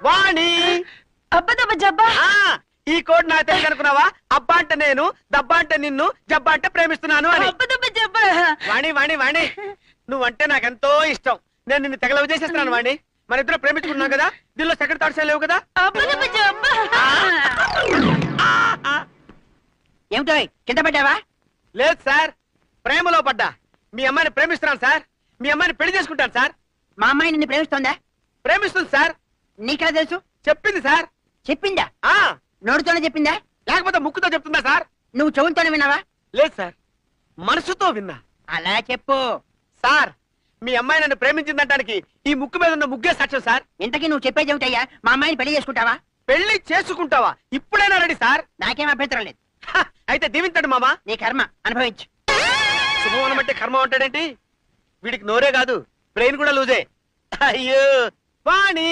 వాణి అబ్బదబ్బ జబ్బా. ఈ కోడ్ నాకు తెలియదు అనుకున్నావా? అబ్బా అంటే నేను, దబ్బా అంటే నిన్ను, జబ్బా అంటే ప్రేమిస్తున్నాను అని. అబ్బదబ్బ జబ్బా. వాణి వాణి వాణి నువ్వంటే నాకెంతో ఇష్టం. నేను నిన్ను తెగలవ చేసేస్తున్నాను వాణి. మన ఇద్దరు ప్రేమించుకున్నాం కదా, దీనిలో సెకండ్ థాట్స్ లేవు కదా. అబ్బదబ్బ జబ్బా. ఏమిటో కింద పడ్డావా? లేదు సార్, ప్రేమలో పడ్డా. మీ అమ్మాయిని ప్రేమిస్తున్నాను సార్. మీ అమ్మాయిని పెళ్లి చేసుకుంటాను సార్. మా అమ్మాయి నిన్ను ప్రేమిస్తోందా? ప్రేమిస్తుంది సార్. నీకెలా తెలుసు? చెప్పింది సార్. చెప్పిందా? ఆ నోటితోనే చెప్పిందా? లేకపోతే ముక్కుతో చెప్తుందా సార్? నువ్వు చెవులతోనే విన్నావా? లేదు సార్, మనసుతో విన్నా. అలా చెప్పు. సార్, మీ అమ్మాయి నన్ను ప్రేమించిందంటానికి ఈ ముక్కు మీద ఉన్న ముగ్గే సాక్ష్యం సార్. ఇంతకీ నువ్వు చెప్పేది ఏమిటయ్యా? మా అమ్మాయిని పెళ్లి చేసుకుంటావా? పెళ్లి చేసుకుంటావా? ఇప్పుడైనా రెడీ సార్. నాకేం అభ్యంతరం లేదు. అయితే దీవించండి మామా. నీ కర్మ అనుభవించు. శుభవనం అంటే కర్మ ఉంటాడేంటి? వీడికి నోరే కాదు, బ్రెయిన్ కూడా లూజే. అయ్యో వాణి.